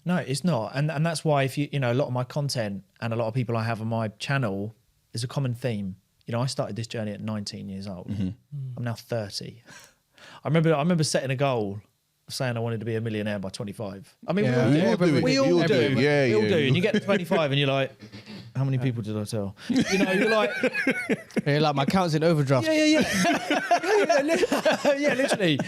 No, it's not. And that's why if you know, a lot of my content and a lot of people I have on my channel is a common theme. You know, I started this journey at 19 years old. I'm now 30. I remember setting a goal of saying I wanted to be a millionaire by 25. I mean, we all do. Yeah, we all do. And you get to 25 and you're like, how many people did I tell? You know, you're like... like my account's in overdraft. Yeah, literally.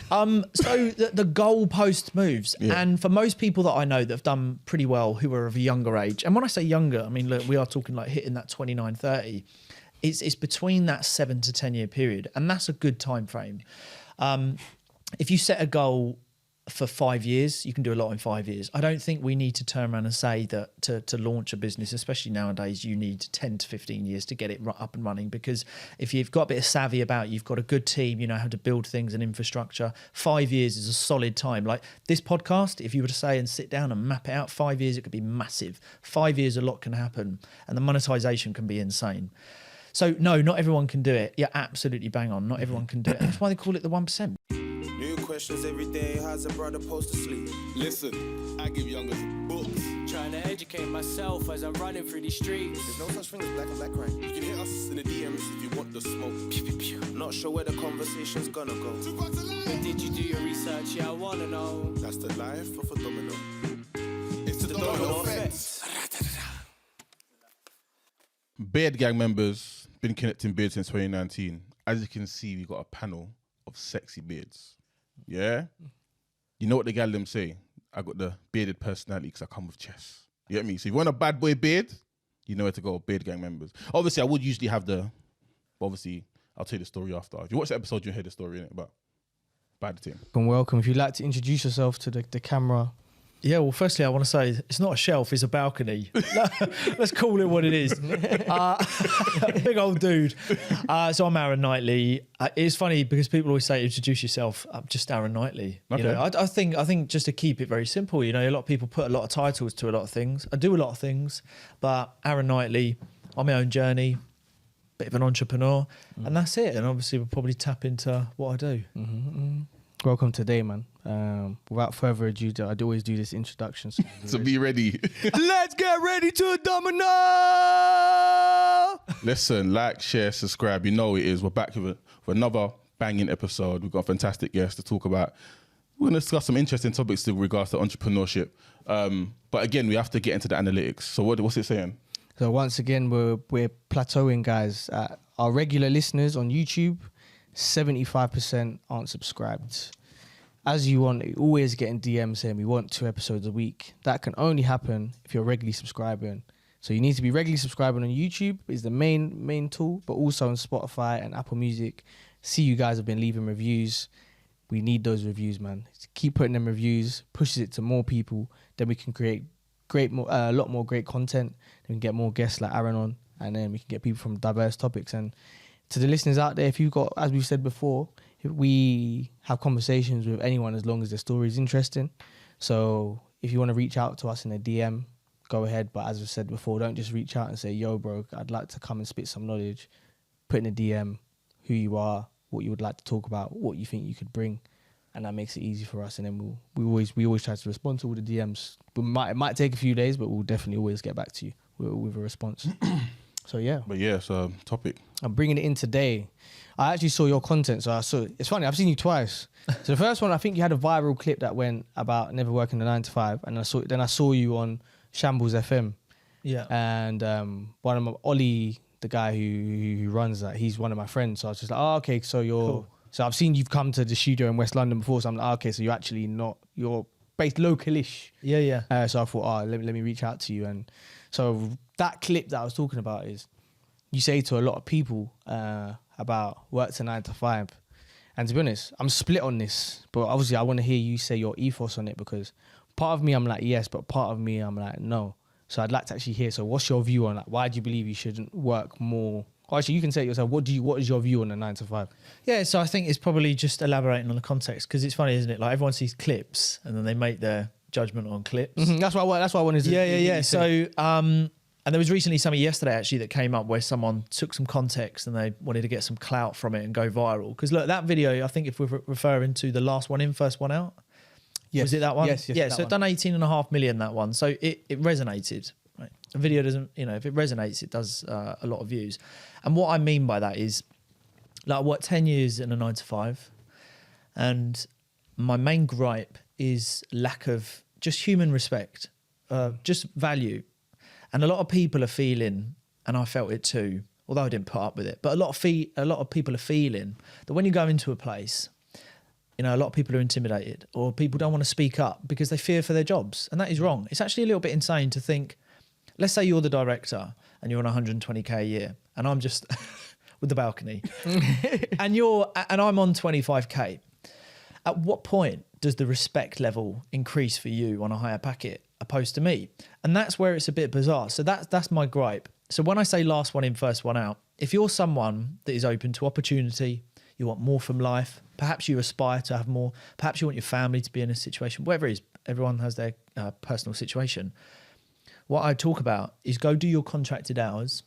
So the goalpost moves. Yeah. And for most people that I know that have done pretty well who are of a younger age, and when I say younger, I mean, look, we are talking like hitting that 29, 30. It's between that 7 to 10 year period. And that's a good time frame. If you set a goal for 5 years, you can do a lot in 5 years. I don't think we need to turn around and say that to launch a business, especially nowadays, you need 10 to 15 years to get it up and running. Because if you've got a bit of savvy about you, you've got a good team, you know how to build things and infrastructure, 5 years is a solid time. Like this podcast, if you were to say and sit down and map it out, 5 years, it could be massive. 5 years, a lot can happen and the monetization can be insane. So no, not everyone can do it. You're absolutely bang on. Not everyone can do it. And that's why they call it the 1%. New questions every day. How's a brother supposed to sleep? Listen, I give youngers books. Trying to educate myself as I'm running through these streets. There's no such thing as black and black crime. You can hit us in the DMs if you want the smoke. Pew, pew, pew. Not sure where the conversation's gonna go. But did you do your research? Yeah, I wanna know. That's the life of a domino. It's the domino effect. Beard gang members, been connecting beards since 2019. As you can see, we got a panel of sexy beards. Yeah? You know what the gal them say? I got the bearded personality because I come with chest. You get me? So if you want a bad boy beard, you know where to go, beard gang members. Obviously, I would usually have obviously, I'll tell you the story after. If you watch the episode, you'll hear the story in it, but bad team. Welcome. If you'd like to introduce yourself to the camera. Yeah, well, firstly, I want to say it's not a shelf, it's a balcony. Let's call it what it is. Big old dude. So I'm Aaron Knightley. It's funny because people always say, introduce yourself. I'm just Aaron Knightley. Okay. You know, I think just to keep it very simple, you know, a lot of people put a lot of titles to a lot of things. I do a lot of things, but Aaron Knightley, on my own journey, bit of an entrepreneur, and that's it. And obviously we'll probably tap into what I do. Welcome today, man. Without further ado, I always do this introduction. So be ready. Let's get ready to domino! Listen, like, share, subscribe. You know it is. We're back with another banging episode. We've got a fantastic guest to talk about. We're going to discuss some interesting topics in regards to entrepreneurship. But again, we have to get into the analytics. So what's it saying? So once again, we're plateauing, guys. Our regular listeners on YouTube, 75% aren't subscribed. As you always getting DMs saying we want 2 episodes a week. That can only happen if you're regularly subscribing. So you need to be regularly subscribing on YouTube is the main tool, but also on Spotify and Apple Music. See, you guys have been leaving reviews. We need those reviews, man. Keep putting them reviews, pushes it to more people. Then we can create a lot more great content. Then we can get more guests like Aaron on, and then we can get people from diverse topics. And to the listeners out there, if you've got, as we've said before, we have conversations with anyone as long as the story is interesting. So if you want to reach out to us in a DM, go ahead. But as I said before, don't just reach out and say, yo, bro, I'd like to come and spit some knowledge. Put in a DM who you are, what you would like to talk about, what you think you could bring. And that makes it easy for us. And then we always try to respond to all the DMs. It might take a few days, but we'll definitely always get back to you with a response. So yeah. But yeah, so topic. I'm bringing it in today. I actually saw your content, so it's funny, I've seen you twice. So the first one, I think you had a viral clip that went about never working the 9 to 5, and I saw you on Shambles FM. Yeah. And one of my Ollie, the guy who runs that, he's one of my friends. So I was just like, oh, okay, so you're cool. So I've seen you've come to the studio in West London before, so I'm like, oh, okay, so you're actually not, you're based localish. Yeah. So I thought, let me reach out to you. And so that clip that I was talking about is, you say to a lot of people about work to 9 to 5. And to be honest, I'm split on this, but obviously I want to hear you say your ethos on it, because part of me I'm like, yes, but part of me I'm like, no. So I'd like to actually hear, so what's your view on that? Why do you believe you shouldn't work more? Or actually, you can say it yourself, what is your view on the 9 to 5? Yeah, so I think it's probably just elaborating on the context, because it's funny, isn't it? Like everyone sees clips and then they make their judgment on clips. Mm-hmm. That's why I wanted to. Yeah. So, and there was recently something yesterday actually that came up where someone took some context and they wanted to get some clout from it and go viral. Because look, that video, I think if we're referring to the last one in, first one out. Yes. Was it that one? Yes, Yeah, that so one. I've done 18.5 million that one. So it resonated. Right? A video doesn't, if it resonates, it does a lot of views. And what I mean by that is, like, I worked 10 years in a 9 to 5. And my main gripe is lack of just human respect, just value. And a lot of people are feeling, and I felt it too, although I didn't put up with it, but a lot of people are feeling that when you go into a place, a lot of people are intimidated, or people don't want to speak up because they fear for their jobs. And that is wrong. It's actually a little bit insane to think, let's say you're the director and you're on 120K a year, and I'm just with the balcony and I'm on 25K. At what point does the respect level increase for you on a higher packet opposed to me? And that's where it's a bit bizarre. So that's my gripe. So when I say last one in, first one out, if you're someone that is open to opportunity, you want more from life, perhaps you aspire to have more, perhaps you want your family to be in a situation, whatever it is, everyone has their personal situation. What I talk about is go do your contracted hours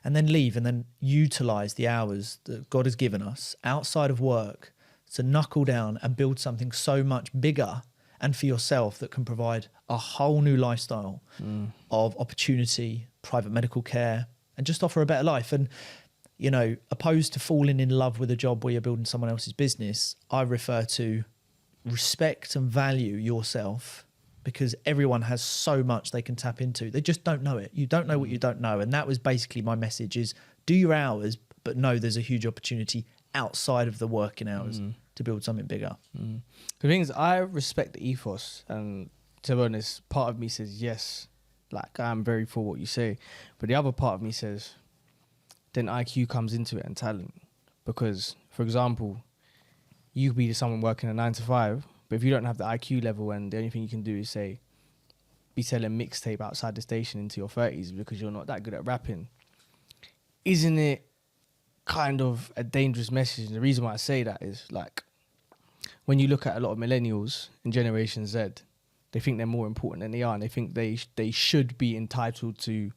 and then leave, and then utilize the hours that God has given us outside of work to knuckle down and build something so much bigger and for yourself that can provide a whole new lifestyle of opportunity, private medical care, and just offer a better life. And, opposed to falling in love with a job where you're building someone else's business, I refer to respect and value yourself, because everyone has so much they can tap into. They just don't know it. You don't know what you don't know. And that was basically my message, is do your hours, but know there's a huge opportunity outside of the working hours to build something bigger. The thing is, I respect the ethos, and to be honest, part of me says yes, like I'm very for what you say, but the other part of me says then IQ comes into it and talent. Because, for example, you could be someone working a 9 to 5, but if you don't have the IQ level and the only thing you can do is say, be selling mixtape outside the station into your 30s because you're not that good at rapping, isn't it kind of a dangerous message? And the reason why I say that is, like, when you look at a lot of millennials in Generation Z, they think they're more important than they are, and they think they should be entitled to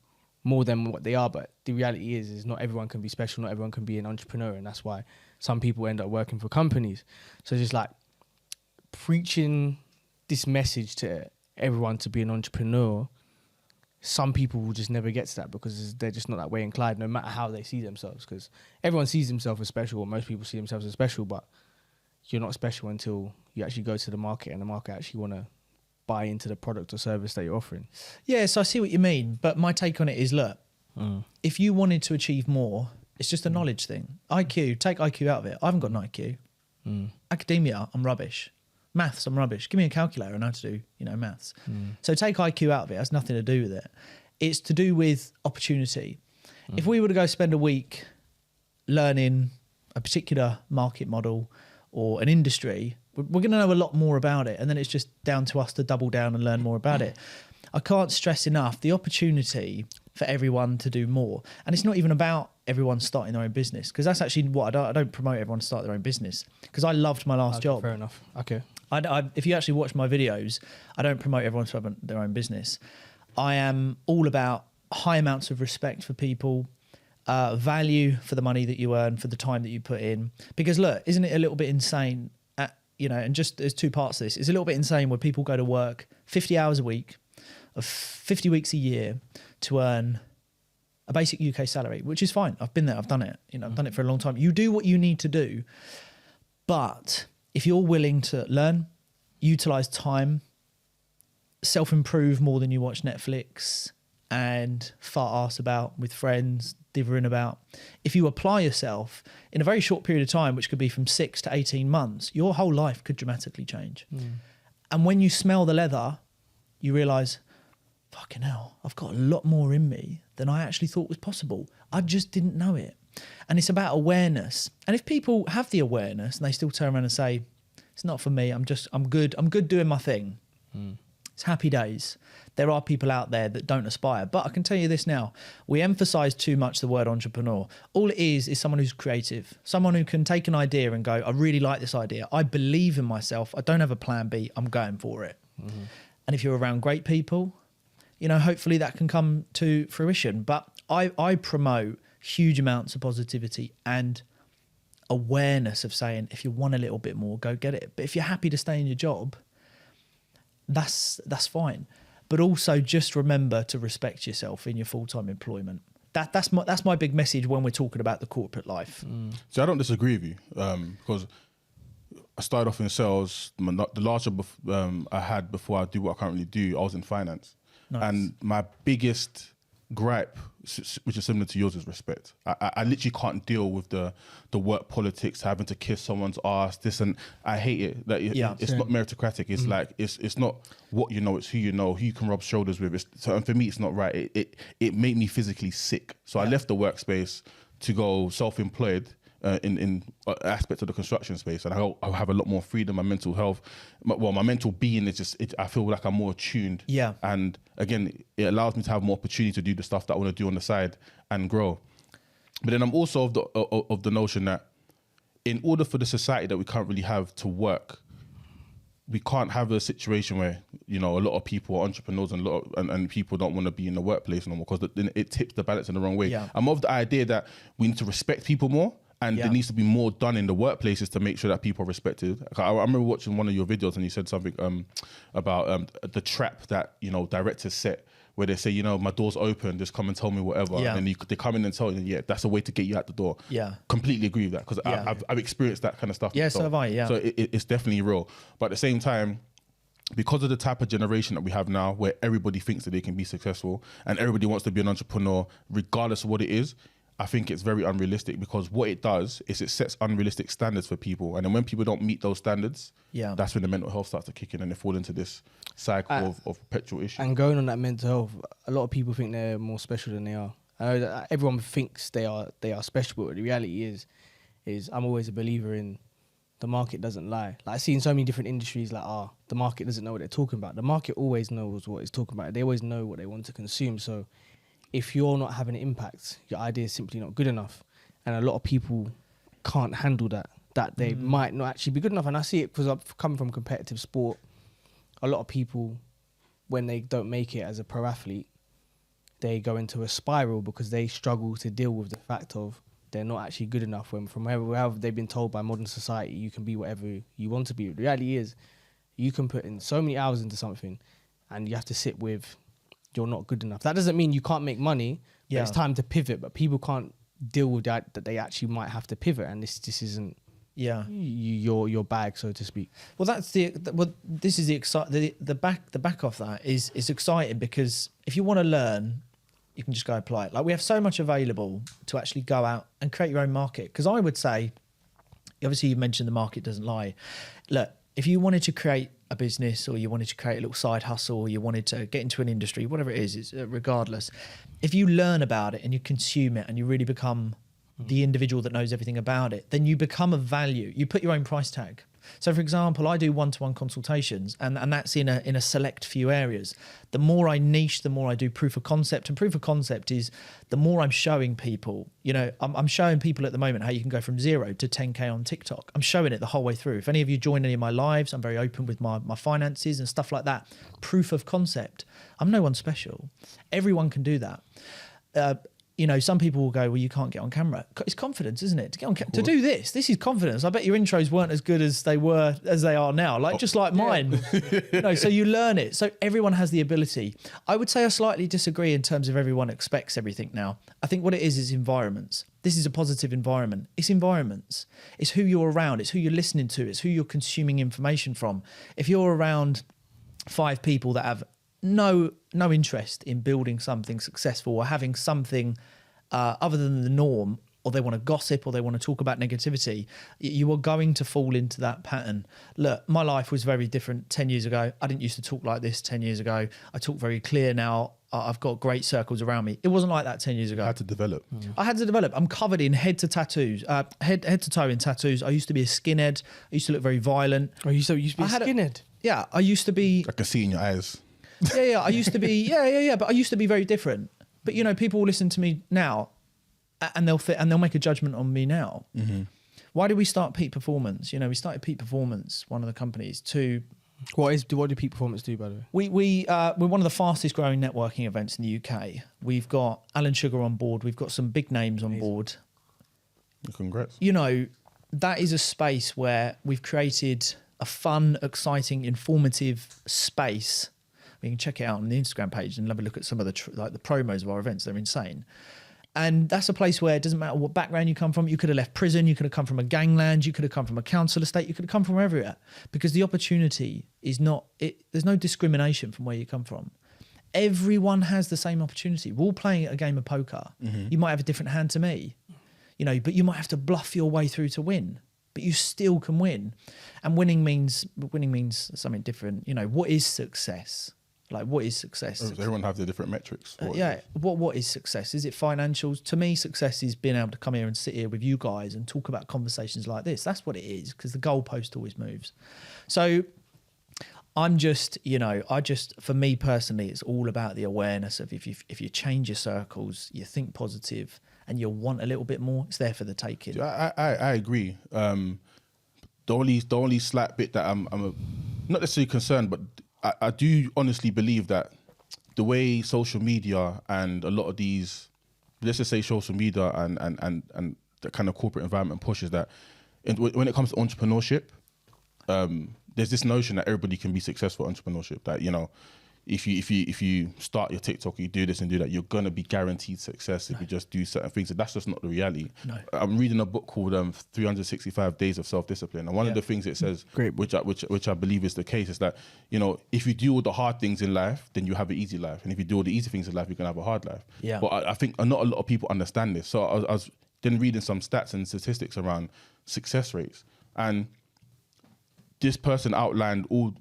more than what they are. But the reality is not everyone can be special, not everyone can be an entrepreneur, and that's why some people end up working for companies. So just like preaching this message to everyone to be an entrepreneur, some people will just never get to that because they're just not that way inclined, no matter how they see themselves. Because everyone sees themselves as special, or most people see themselves as special, but you're not special until you actually go to the market and the market actually want to buy into the product or service that you're offering. Yeah, so I see what you mean, but my take on it is, look, if you wanted to achieve more, it's just a knowledge thing. IQ, take IQ out of it. I haven't got an IQ. Academia, I'm rubbish. Maths, I'm rubbish. Give me a calculator and I know how to do, maths. So take IQ out of it. It has nothing to do with it. It's to do with opportunity. If we were to go spend a week learning a particular market model or an industry, we're going to know a lot more about it. And then it's just down to us to double down and learn more about it. I can't stress enough the opportunity for everyone to do more. And it's not even about everyone starting their own business, because that's actually what I don't promote everyone to start their own business, because I loved my last job. Fair enough. Okay. If you actually watch my videos, I don't promote everyone to have their own business. I am all about high amounts of respect for people, value for the money that you earn, for the time that you put in. Because look, isn't it a little bit insane? And just there's two parts to this. It's a little bit insane where people go to work 50 hours a week, of 50 weeks a year, to earn a basic UK salary, which is fine. I've been there. I've done it. I've done it for a long time. You do what you need to do, but if you're willing to learn, utilize time, self-improve more than you watch Netflix and fart arse about with friends, dithering about, if you apply yourself in a very short period of time, which could be from 6 to 18 months, your whole life could dramatically change. And when you smell the leather, you realise, fucking hell, I've got a lot more in me than I actually thought was possible. I just didn't know it. And it's about awareness. And if people have the awareness and they still turn around and say, it's not for me, I'm good doing my thing. It's happy days. There are people out there that don't aspire. But I can tell you this now, we emphasize too much the word entrepreneur. All it is someone who's creative, someone who can take an idea and go, I really like this idea. I believe in myself. I don't have a plan B. I'm going for it. And if you're around great people, hopefully that can come to fruition. But I promote huge amounts of positivity and awareness of saying, if you want a little bit more, go get it. But if you're happy to stay in your job, that's fine. But also just remember to respect yourself in your full-time employment. That's my big message when we're talking about the corporate life. So I don't disagree with you because I started off in sales. The last job I had before I do what I currently do, I was in finance. Nice. And my biggest gripe, which is similar to yours, is respect. I literally can't deal with the work politics, having to kiss someone's ass, this, and I hate it. Like, it's not meritocratic. It's like it's not what you know, it's who you know, who you can rub shoulders with. So, and for me, it's not right. It made me physically sick. So I left the workspace to go self-employed. In aspects of the construction space, and I have a lot more freedom. My mental health, my mental being is just. I feel like I'm more attuned. Yeah. And again, it allows me to have more opportunity to do the stuff that I want to do on the side and grow. But then I'm also of the notion that in order for the society that we currently have to work, we can't have a situation where a lot of people are entrepreneurs and people don't want to be in the workplace no more, because then it tips the balance in the wrong way. Yeah. I'm of the idea that we need to respect people more. And there needs to be more done in the workplaces to make sure that people are respected. I remember watching one of your videos and you said something about the trap that directors set, where they say, my door's open, just come and tell me whatever. Yeah. And then they come in and tell you, that's a way to get you out the door. Yeah. Completely agree with that, because I've experienced that kind of stuff. Yeah, so have I, yeah. So it's definitely real. But at the same time, because of the type of generation that we have now, where everybody thinks that they can be successful and everybody wants to be an entrepreneur, regardless of what it is, I think it's very unrealistic, because what it does is it sets unrealistic standards for people. And then when people don't meet those standards, that's when the mental health starts to kick in and they fall into this cycle of perpetual issue. And going on that mental health, a lot of people think they're more special than they are. I know that everyone thinks they are special, but the reality is I'm always a believer in the market doesn't lie. Like, I see in so many different industries, like, the market doesn't know what they're talking about. The market always knows what it's talking about. They always know what they want to consume. So if you're not having an impact, your idea is simply not good enough. And a lot of people can't handle that they might not actually be good enough. And I see it because I've come from competitive sport. A lot of people, when they don't make it as a pro athlete, they go into a spiral because they struggle to deal with the fact of they're not actually good enough, when from wherever they've been told by modern society, you can be whatever you want to be. The reality is, you can put in so many hours into something and you have to sit with, you're not good enough. That doesn't mean you can't make money. Yeah. It's time to pivot, but people can't deal with that they actually might have to pivot, and this isn't your bag, so to speak. Well, this is the back of that is exciting, because if you want to learn, you can just go apply it. Like, we have so much available to actually go out and create your own market. Because I would say, obviously you mentioned the market doesn't lie. Look, if you wanted to create a business, or you wanted to create a little side hustle, or you wanted to get into an industry, whatever it is, it's, regardless, if you learn about it and you consume it and you really become the individual that knows everything about it, then you become of value. You put your own price tag. So, for example, I do one-to-one consultations, and that's in a select few areas. The more I niche, the more I do proof of concept. And proof of concept is the more I'm showing people. I'm showing people at the moment how you can go from 0 to 10K on TikTok. I'm showing it the whole way through. If any of you join any of my lives, I'm very open with my finances and stuff like that. Proof of concept. I'm no one special. Everyone can do that. Some people will go, well, you can't get on camera. It's confidence, isn't it? To get on to do this is confidence. I bet your intros weren't as good as they are now, just like mine. So you learn it. So everyone has the ability. I would say I slightly disagree in terms of everyone expects everything now. I think what it is environments. This is a positive environment. It's environments. It's who you're around. It's who you're listening to. It's who you're consuming information from. If you're around 5 people that have no interest in building something successful or having something other than the norm, or they want to gossip or they want to talk about negativity, you are going to fall into that pattern. Look, my life was very different 10 years ago. I didn't used to talk like this 10 years ago. I talk very clear now. I've got great circles around me. It wasn't like that 10 years ago. I had to develop. I had to develop. I'm covered in head to tattoos, head to toe in tattoos. I used to be a skinhead. I used to look very violent. Oh, you used to be a skinhead? Yeah, I used to be. I can see in your eyes. Yeah. I used to be. Yeah. But I used to be very different. But people will listen to me now, and they'll make a judgment on me now. Mm-hmm. Why did we start Peak Performance? We started Peak Performance, one of the companies, to. What do Peak Performance do, by the way? We're one of the fastest growing networking events in the UK. We've got Alan Sugar on board. We've got some big names on board. Congrats. That is a space where we've created a fun, exciting, informative space. You can check it out on the Instagram page and have a look at some of the the promos of our events. They're insane. And that's a place where it doesn't matter what background you come from. You could have left prison. You could have come from a gangland. You could have come from a council estate. You could have come from wherever you're at, because the opportunity is not, there's no discrimination from where you come from. Everyone has the same opportunity. We're all playing a game of poker. You might have a different hand to me, you know, but you might have to bluff your way through to win, but you still can win. And winning means something different. You know, what is success? Like, what is success? Everyone have their different metrics. What is success? Is it financials? To me, success is being able to come here and sit here with you guys and talk about conversations like this. That's what it is, because the goalpost always moves. So I'm just, you know, for me personally, it's all about the awareness of if you change your circles, you think positive, and you'll want a little bit more, it's there for the taking. I agree. The only slight bit that I'm not necessarily concerned, but I do honestly believe that the way social media and a lot of these, let's just say social media and the kind of corporate environment pushes that, when it comes to entrepreneurship, there's this notion that everybody can be successful in entrepreneurship. That, you know, if you start your TikTok, you do this and do that, you're gonna be guaranteed success if you just do certain things. And that's just not the reality. No. I'm reading a book called 365 Days of Self-Discipline, and one of the things it says, which I believe is the case, is that, you know, if you do all the hard things in life, then you have an easy life, and if you do all the easy things in life, you're gonna have a hard life. Yeah. But I think not a lot of people understand this. So I was then reading some stats and statistics around success rates, and this person outlined all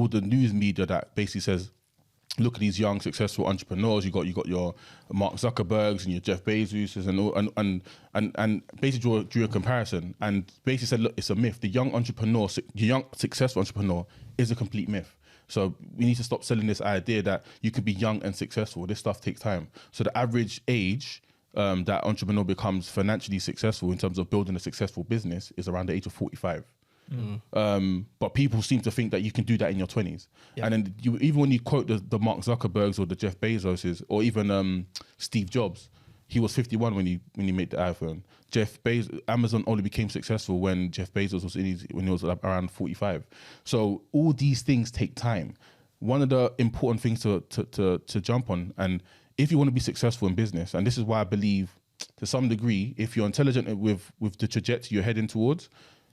the news media that basically says, look at these young successful entrepreneurs. You got your Mark Zuckerbergs and your Jeff Bezos and basically drew a comparison and basically said, look, it's a myth. The young successful entrepreneur is a complete myth. So we need to stop selling this idea that you can be young and successful. This stuff takes time. So the average age that entrepreneur becomes financially successful in terms of building a successful business is around the age of 45. But people seem to think that you can do that in your 20s. And then even when you quote the Mark Zuckerbergs or the Jeff Bezoses or even Steve Jobs, he was 51 when he made the iPhone. Amazon only became successful when Jeff Bezos was when he was around 45. So all these things take time. One of the important things to jump on, and if you want to be successful in business, and this is why I believe to some degree, if you're intelligent with the trajectory you're heading towards,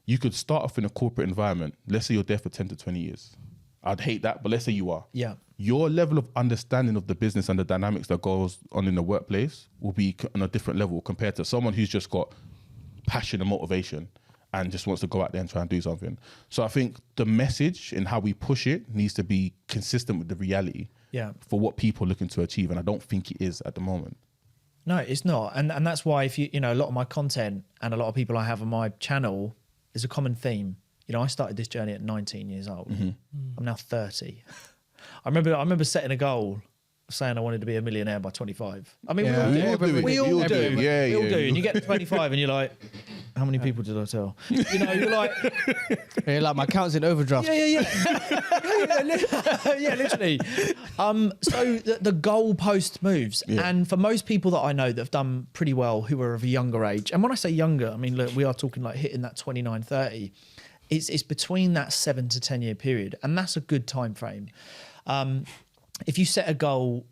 you could start off in a corporate environment. Let's say you're there for 10 to 20 years. I'd hate that, but let's say you are. Yeah. Your level of understanding of the business and the dynamics that goes on in the workplace will be on a different level compared to someone who's just got passion and motivation and just wants to go out there and try and do something. So I think the message and how we push it needs to be consistent with the reality for what people are looking to achieve. And I don't think it is at the moment. No, it's not. And that's why if you know, a lot of my content and a lot of people I have on my channel, there's a common theme. You know, I started this journey at 19 years old. I'm now 30. I remember setting a goal, saying I wanted to be a millionaire by 25. I mean, we all do. Yeah. And you get to 25 and you're like, how many people did I tell? You know, you're like... like my account's in overdraft. Yeah, literally. So the goalpost moves. Yeah. And for most people that I know that have done pretty well who are of a younger age, and when I say younger, I mean, look, we are talking like hitting that 29, 30. It's between that 7 to 10 year period. And that's a good time frame. If you set a goal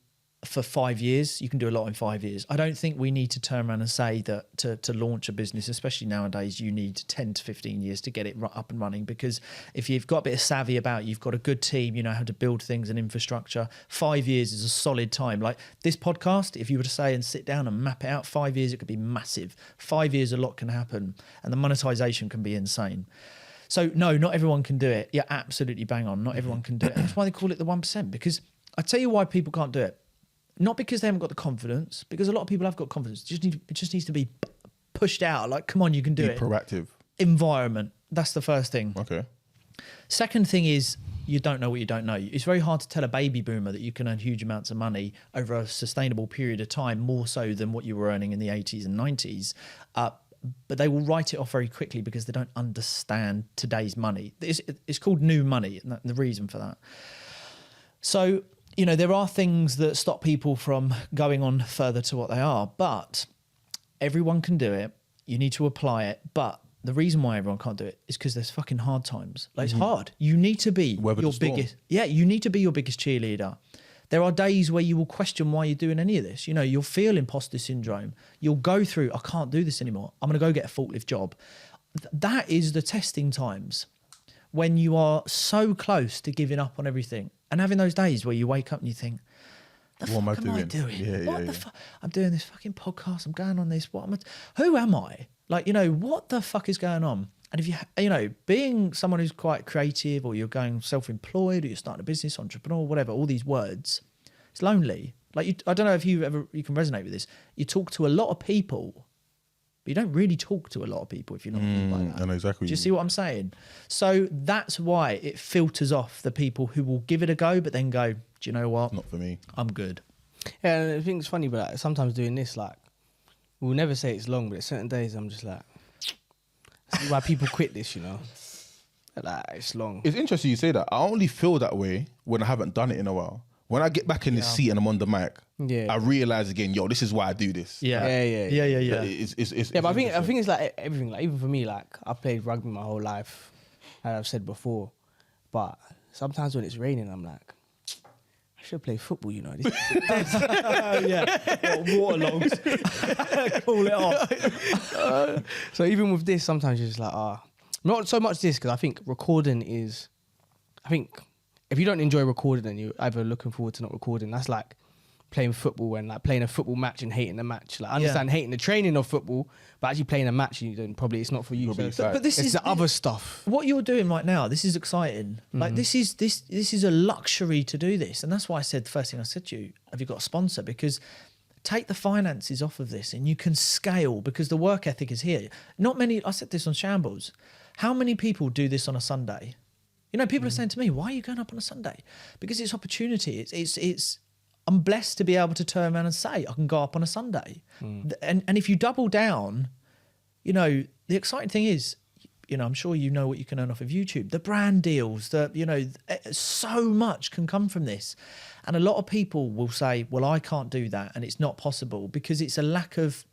for 5 years, you can do a lot in 5 years. I don't think we need to turn around and say that to launch a business, especially nowadays, you need 10 to 15 years to get it up and running, because if you've got a bit of savvy about it, you've got a good team, you know how to build things and infrastructure, 5 years is a solid time. Like this podcast, if you were to say and sit down and map it out, 5 years, it could be massive. 5 years, a lot can happen and the monetization can be insane. So no, not everyone can do it. You're absolutely bang on. Not everyone can do it. And that's why they call it the 1%, because I tell you why people can't do it. Not because they haven't got the confidence, because a lot of people have got confidence. It just needs to be pushed out. Like, come on, you can do it. Proactive. Environment. That's the first thing. Okay. Second thing is you don't know what you don't know. It's very hard to tell a baby boomer that you can earn huge amounts of money over a sustainable period of time, more so than what you were earning in the 80s and 90s. But they will write it off very quickly because they don't understand today's money. It's called new money, and the reason for that. So, you know, there are things that stop people from going on further to what they are, but everyone can do it. You need to apply it. But the reason why everyone can't do it is because there's fucking hard times. Like, it's hard. You need to be Weather your the storm. biggest. Yeah, you need to be your biggest cheerleader. There are days where you will question why you're doing any of this. You know, you'll feel imposter syndrome. You'll go through, I can't do this anymore. I'm going to go get a forklift job. That is the testing times when you are so close to giving up on everything and having those days where you wake up and you think, the What fuck am I am I doing? doing? Yeah, What yeah, the yeah. fuck? I'm doing this fucking podcast. I'm going on this. Who am I? Like, you know, what the fuck is going on? And if you know, being someone who's quite creative, or you're going self-employed, or you're starting a business, entrepreneur, whatever, all these words, it's lonely. Like, I don't know if you can resonate with this. You talk to a lot of people, but you don't really talk to a lot of people if you're not like that. I know exactly. Do you see what I'm saying? So that's why it filters off the people who will give it a go, but then go, do you know what? Not for me. I'm good. Yeah, and I think it's funny, but like, sometimes doing this, like, we'll never say it's long, but at certain days I'm just like, I see why people quit this, you know? Like, it's long. It's interesting you say that. I only feel that way when I haven't done it in a while. When I get back in the seat and I'm on the mic, Yeah. I realize again, yo, this is why I do this. Yeah. Yeah. It's Yeah, but I think interesting. it's like everything. Like, even for me, like, I played rugby my whole life, as I've said before. But sometimes when it's raining, I'm like, I should play football, you know. This Waterlogged. Call it off. So even with this, sometimes you're just like, not so much this, because I think recording is, I think if you don't enjoy recording, then you're either looking forward to not recording. That's like playing football and like playing a football match and hating the match. Like, I understand hating the training of football, but actually playing a match, then probably it's not for you. You'll be So excited. But this it's is the other stuff. what you're doing right now. This is exciting. Like, this is a luxury to do this, and that's why I said the first thing I said to you: have you got a sponsor? Because take the finances off of this, and you can scale because the work ethic is here. Not many. I said this on Shambles. How many people do this on a Sunday? You know, people are saying to me, "Why are you going up on a Sunday?" Because it's opportunity. It's. I'm blessed to be able to turn around and say I can go up on a Sunday, and if you double down, you know, the exciting thing is, you know, I'm sure you know what you can earn off of YouTube, the brand deals, so much can come from this. And a lot of people will say, well, I can't do that. And it's not possible because it's a lack of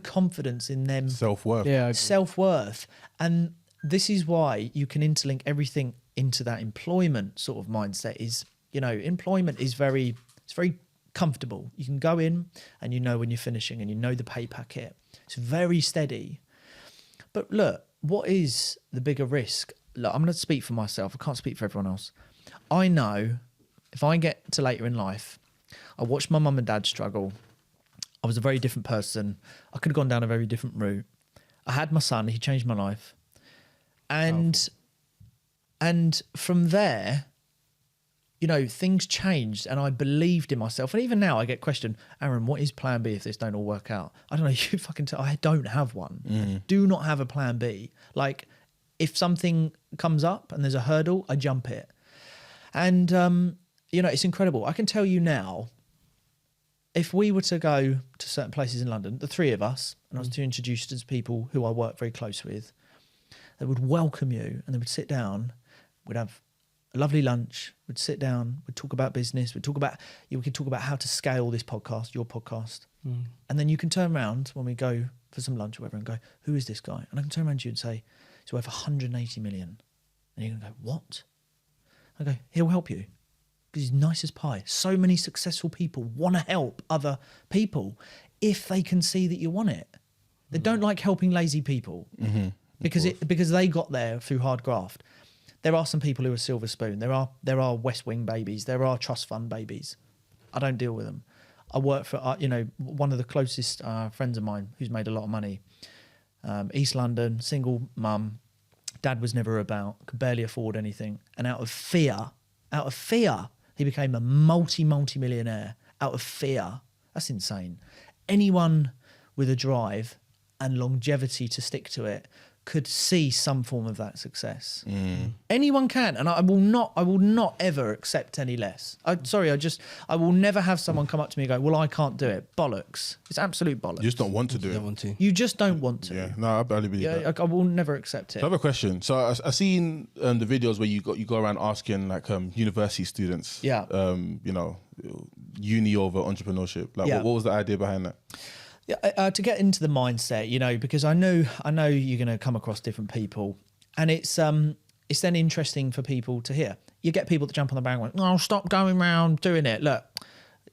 confidence in them. Self-worth. Yeah, I agree. Self-worth. And this is why you can interlink everything into that employment sort of mindset is, you know, employment is very comfortable. You can go in and you know when you're finishing and you know the pay packet. It's very steady. But look, what is the bigger risk? Look, I'm going to speak for myself. I can't speak for everyone else. I know if I get to later in life, I watched my mum and dad struggle. I was a very different person. I could have gone down a very different route. I had my son. He changed my life. And from there, you know, things changed and I believed in myself. And even now I get questioned, Aaron, what is plan B if this don't all work out? I don't know, you fucking tell. I don't have one. I do not have a plan B. Like, if something comes up and there's a hurdle, I jump it. And, you know, it's incredible. I can tell you now, if we were to go to certain places in London, the three of us, and I was to introduce you to people who I work very close with, they would welcome you and they would sit down, we'd have a lovely lunch, we'd sit down, we'd talk about business, we could talk about how to scale this podcast, your podcast. And then you can turn around when we go for some lunch or whatever and go, who is this guy? And I can turn around to you and say, he's worth 180 million. And you're going to go, what? I go, he'll help you because he's nice as pie. So many successful people want to help other people if they can see that you want it. They don't like helping lazy people because they got there through hard graft. There are some people who are silver spoon. There are West Wing babies. There are trust fund babies. I don't deal with them. I work for, you know, one of the closest friends of mine who's made a lot of money. East London, single mum. Dad was never about, could barely afford anything. And out of fear, he became a multi-millionaire out of fear. That's insane. Anyone with a drive and longevity to stick to it could see some form of that success. Anyone can, and I will not ever accept any less. I will never have someone come up to me and go, well, I can't do it. Bollocks. It's absolute bollocks. You just don't want to do Don't it. want to. You just don't want to. Yeah, no, I barely believe that. I will never accept it. So I have a question. So I seen the videos where you go around asking like university students, you know, uni over entrepreneurship. Like, Yeah. what was the idea behind that? To get into the mindset, because I know you're going to come across different people, and it's then interesting for people to hear. You get people that jump on the bandwagon. Oh, stop going around doing it. Look,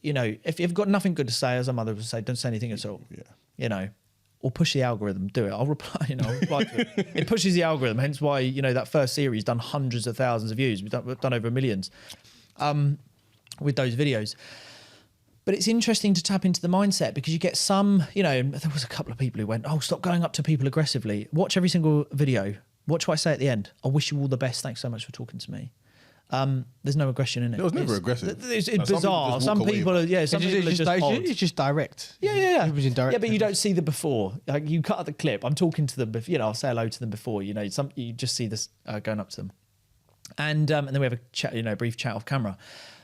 if you've got nothing good to say, as a mother would say, don't say anything at all. Yeah. Or push the algorithm. Do it. I'll reply. I'll reply to it. It pushes the algorithm. Hence why that first series done hundreds of thousands of views. We've done over millions with those videos. But it's interesting to tap into the mindset, because you get some. There was a couple of people who went, "Oh, stop going up to people aggressively. Watch every single video. Watch what I say at the end. I wish you all the best. Thanks so much for talking to me." There's no aggression in it. There was never aggressive. It's bizarre. Some people are just odd. It's just direct. Yeah. Direct, yeah, but you don't see the before. Like, you cut out the clip. I'm talking to them. I'll say hello to them before. You just see this going up to them, and then we have a chat. A brief chat off camera.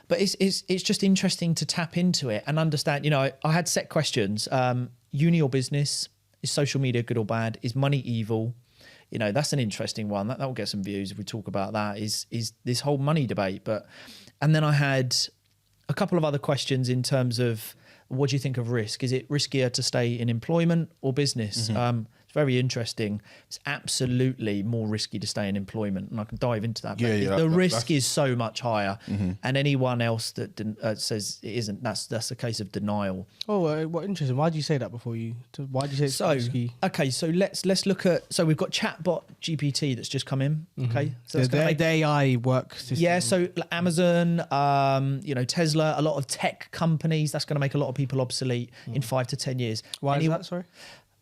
But it's just interesting to tap into it and understand. I had set questions. Uni or business? Is social media good or bad? Is money evil? That's an interesting one. That will get some views if we talk about that. Is this whole money debate? And then I had a couple of other questions in terms of, what do you think of risk? Is it riskier to stay in employment or business? It's very interesting. It's absolutely more risky to stay in employment, and I can dive into that. The risk is so much higher, and anyone else that says it isn't, that's a case of denial. Oh, what interesting. Why did you say that before you? Why did you say it's risky? Okay, so let's look at. So we've got chatbot GPT that's just come in. Okay, so the AI work system. Yeah, so Amazon, Tesla, a lot of tech companies. That's going to make a lot of people obsolete in 5 to 10 years. Why is that? Sorry.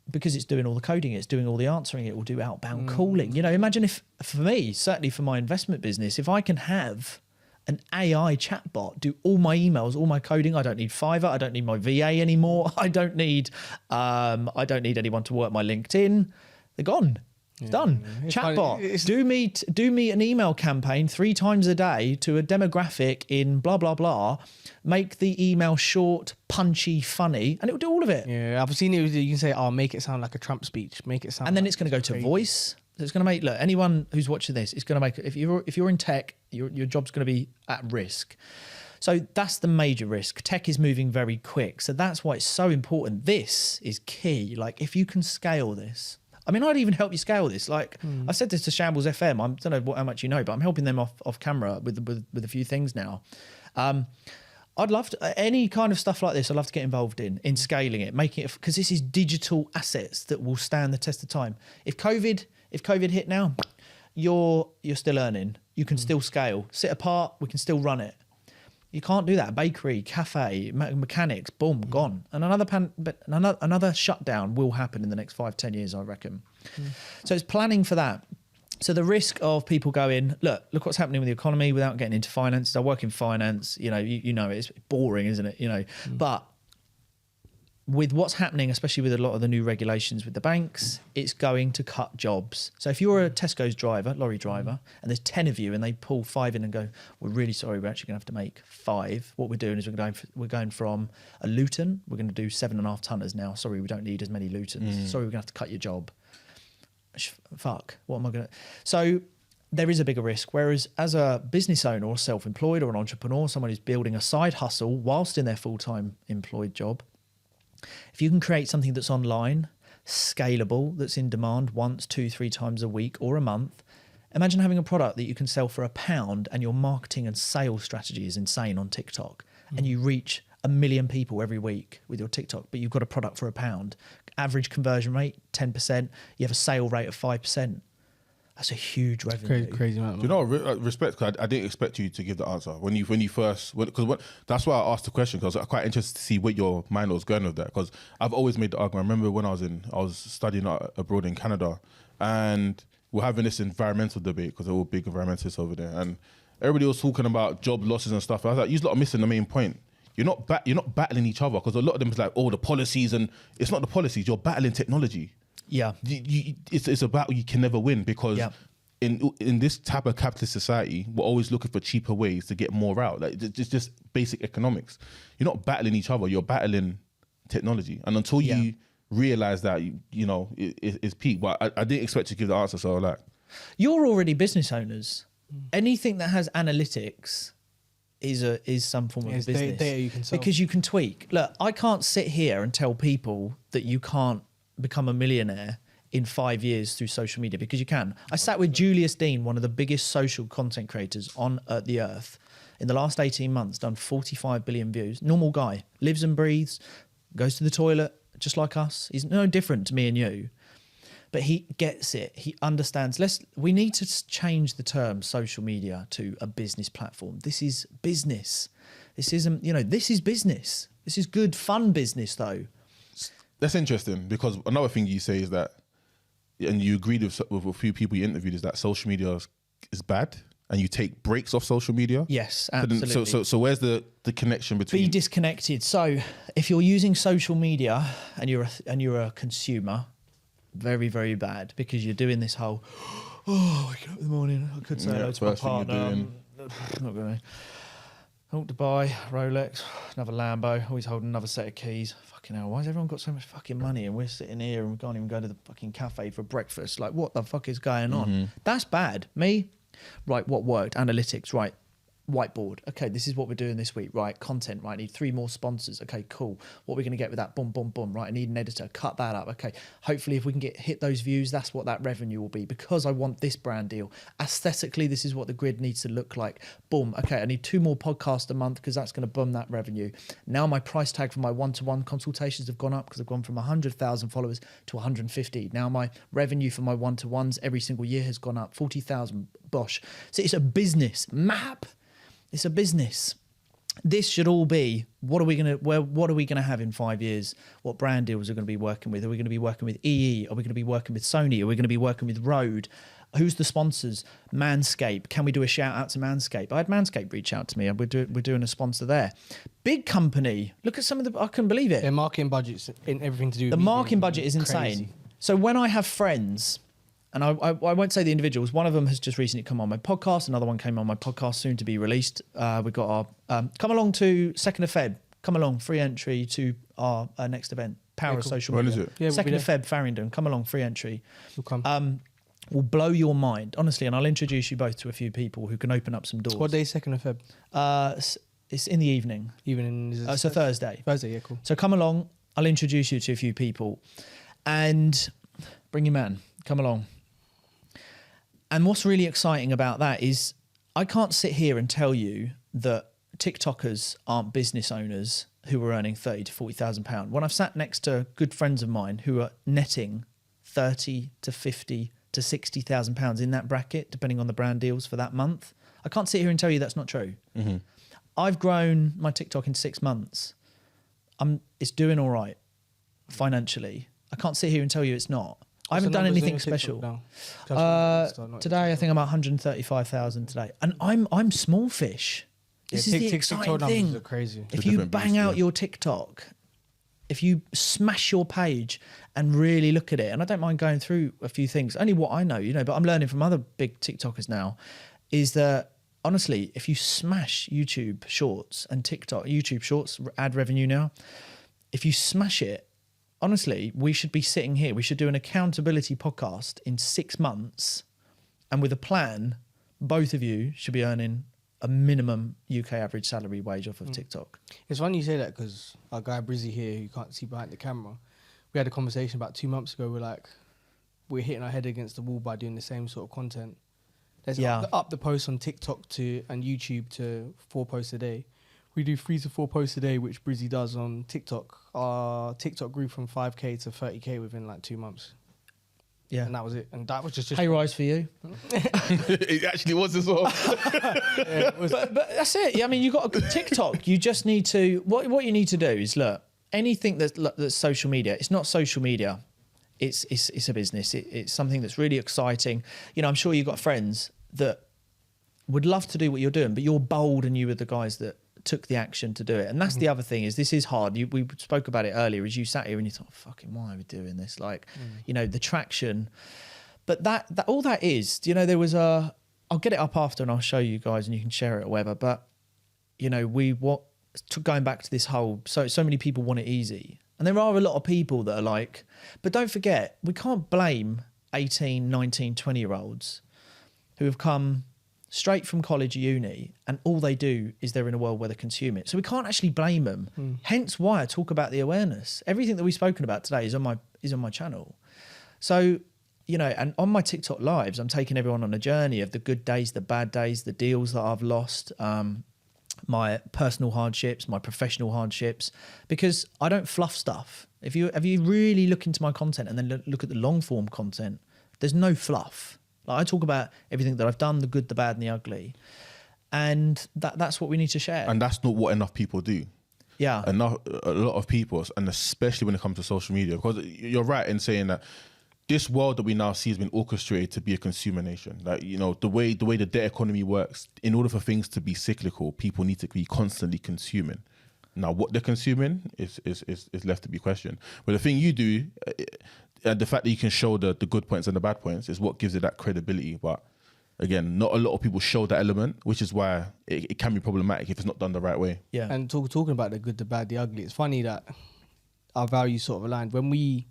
Because it's doing all the coding, it's doing all the answering, it will do outbound calling. Imagine if, for me, certainly for my investment business, if I can have an AI chatbot do all my emails, all my coding. I don't need Fiverr. I don't need my VA anymore. I don't need anyone to work my LinkedIn. They're gone. It's done. Chatbot. Do me an email campaign 3 times a day to a demographic in blah, blah, blah. Make the email short, punchy, funny, and it will do all of it. Yeah, I've seen it. You can say, make it sound like a Trump speech. Make it sound. And then it's going to go to voice. So it's going to make, look, anyone who's watching this, it's going to make, if you're in tech, your job's going to be at risk. So that's the major risk. Tech is moving very quick. So that's why it's so important. This is key. Like, if you can scale this, I'd even help you scale this. Like, I said this to Shambles FM. I don't know how much you know, but I'm helping them off camera with a few things now. I'd love to, any kind of stuff like this, I'd love to get involved in scaling it, making it, because this is digital assets that will stand the test of time. If COVID hit now, you're still earning. You can still scale. Sit apart, we can still run it. You can't do that. Bakery, cafe, mechanics, boom, gone. And another shutdown will happen in the next 5-10 years, I reckon. So it's planning for that. So the risk of people going, look what's happening with the economy without getting into finance. I work in finance, you know, it's boring, isn't it? But with what's happening, especially with a lot of the new regulations with the banks, it's going to cut jobs. So if you're a Tesco's driver, lorry driver, and there's 10 of you and they pull 5 in and go, we're really sorry, we're actually going to have to make 5. What we're doing is we're going from a Luton, we're going to do 7.5 tonners now. Sorry, we don't need as many Lutons. Sorry, we're going to have to cut your job. Fuck, what am I going to... So there is a bigger risk. Whereas as a business owner or self-employed or an entrepreneur, someone who's building a side hustle whilst in their full-time employed job, if you can create something that's online, scalable, that's in demand once, 2-3 times a week or a month, imagine having a product that you can sell for £1 and your marketing and sales strategy is insane on TikTok and you reach 1 million people every week with your TikTok, but you've got a product for £1. Average conversion rate, 10%. You have a sale rate of 5%. That's a huge revenue. Crazy amount. Do you know, respect, because I didn't expect you to give the answer when you first, because that's why I asked the question, because I was quite interested to see where your mind was going with that, because I've always made the argument. I remember when I was studying abroad in Canada, and we're having this environmental debate, because they're all big environmentalists over there, and everybody was talking about job losses and stuff. I was like, you're not missing the main point. You're not battling each other, because a lot of them is like, the policies, and it's not the policies. You're battling technology. Yeah, it's about you can never win, because in this type of capitalist society, we're always looking for cheaper ways to get more out. Like it's just basic economics. You're not battling each other. You're battling technology, and until you realize that, it's peak. But I didn't expect you to give the answer. So you're already business owners. Anything that has analytics is some form of It's business. data you can sell. Because you can tweak. Look, I can't sit here and tell people that you can't become a millionaire in 5 years through social media, because you can. I sat with Julius Dean, one of the biggest social content creators on the earth, in the last 18 months, done 45 billion views. Normal guy, lives and breathes, goes to the toilet, just like us. He's no different to me and you. But he gets it. He understands. We need to change the term social media to a business platform. This is business. This isn't, this is business. This is good, fun business, though. That's interesting, because another thing you say is that, and you agreed with a few people you interviewed, is that social media is bad and you take breaks off social media. Yes, absolutely. So where's the connection between? Be disconnected. So if you're using social media and you're a consumer, very, very bad, because you're doing this whole, wake up in the morning, I could say hello to my partner. I'm not going to. Dubai, Rolex, another Lambo, always holding another set of keys. Fucking hell, why has everyone got so much fucking money and we're sitting here and we can't even go to the fucking cafe for breakfast? Like, what the fuck is going on? That's bad. Me? Right, what worked? Analytics, right. Whiteboard. Okay, this is what we're doing this week. Right, content. Right, I need 3 more sponsors. Okay, cool. What are we going to get with that? Boom, boom, boom. Right, I need an editor. Cut that up. Okay, hopefully if we can hit those views, that's what that revenue will be, because I want this brand deal. Aesthetically, this is what the grid needs to look like. Boom. Okay, I need 2 more podcasts a month because that's going to boom that revenue. Now my price tag for my one-to-one consultations have gone up because I've gone from 100,000 followers to 150. Now my revenue for my one-to-ones every single year has gone up 40,000. Bosh. So it's a business map. It's a business. This should all be, what are we gonna have in 5 years? What brand deals are we going to be working with? Are we going to be working with EE? Are we going to be working with Sony? Are we going to be working with Rode? Who's the sponsors? Manscaped. Can we do a shout out to Manscaped? I had Manscaped reach out to me. We're doing a sponsor there. Big company. Look at some of the, I couldn't believe it. Their marketing budgets in everything to do with The media marketing budget is insane. crazy. So when I have friends, and I won't say the individuals, one of them has just recently come on my podcast, another one came on my podcast, soon to be released. We've got our, come along to 2nd of Feb, come along, free entry to our next event, Power of Social When Media. is it? Yeah, we'll be 2nd of Feb, Farringdon, come along, free entry. We'll come. Will blow your mind, honestly, and I'll introduce you both to a few people who can open up some doors. What day? 2nd of Feb. It's in the evening. Evening. It's a Thursday. Thursday. Yeah, cool. So come along, I'll introduce you to a few people, and bring your man, come along. And what's really exciting about that is I can't sit here and tell you that TikTokers aren't business owners who are earning £30,000 to £40,000. When I've sat next to good friends of mine who are netting £30,000 to £50,000 to £60,000 in that bracket, depending on the brand deals for that month, I can't sit here and tell you that's not true. Mm-hmm. I've grown my TikTok in 6 months. It's doing all right financially. I can't sit here and tell you it's not. I haven't done anything special. Today, I think I'm at 135,000 today, and I'm small fish. This is the exciting thing. Are crazy. If you bang out your TikTok, if you smash your page and really look at it, and I don't mind going through a few things, only what I know, but I'm learning from other big TikTokers now, is that honestly, if you smash YouTube Shorts and TikTok, YouTube Shorts ad revenue now, if you smash it, honestly, we should be sitting here. We should do an accountability podcast in 6 months. And with a plan, both of you should be earning a minimum UK average salary wage off of TikTok. It's funny you say that, because our guy Brizzy here, who you can't see behind the camera, we had a conversation about 2 months ago. We're hitting our head against the wall by doing the same sort of content. Let's up the post on TikTok and YouTube to 4 posts a day. We do 3 to 4 posts a day, which Brizzy does on TikTok. Our TikTok grew from 5k to 30k within 2 months. Yeah. And that was it. And that was just pay rise for you. It actually was as well. But that's it. Yeah, I mean, you've got a good TikTok. You just need to, what you need to do is, look, anything that's social media, it's not social media. It's a business. It's something that's really exciting. I'm sure you've got friends that would love to do what you're doing, but you're bold and you were the guys that took the action to do it. And that's the other thing, is this is hard. We spoke about it earlier, as you sat here and you thought, fucking, why are we doing this? The traction. But that all that is, there was I'll get it up after and I'll show you guys and you can share it or whatever. But, going back to this whole, so many people want it easy. And there are a lot of people that are but don't forget, we can't blame 18, 19, 20-year-olds who have come, straight from college or uni, and all they do is they're in a world where they consume it. So we can't actually blame them. Hence why I talk about the awareness. Everything that we've spoken about today is on my channel. So, you know, and on my TikTok lives, I'm taking everyone on a journey of the good days, the bad days, the deals that I've lost, my personal hardships, my professional hardships, because I don't fluff stuff. If you really look into my content and then look at the long form content, there's no fluff. Like, I talk about everything that I've done, the good, the bad, and the ugly, and that's what we need to share. And that's not what enough people do. Yeah, A lot of people, and especially when it comes to social media, because you're right in saying that this world that we now see has been orchestrated to be a consumer nation. Like, you know, the way the debt economy works, in order for things to be cyclical, people need to be constantly consuming. Now, what they're consuming is left to be questioned. But the thing you do, the fact that you can show the good points and the bad points is what gives it that credibility. But again, not a lot of people show that element, which is why it can be problematic if it's not done the right way. yeah. And talking about the good, the bad, the ugly, it's funny that our values sort of aligned. When we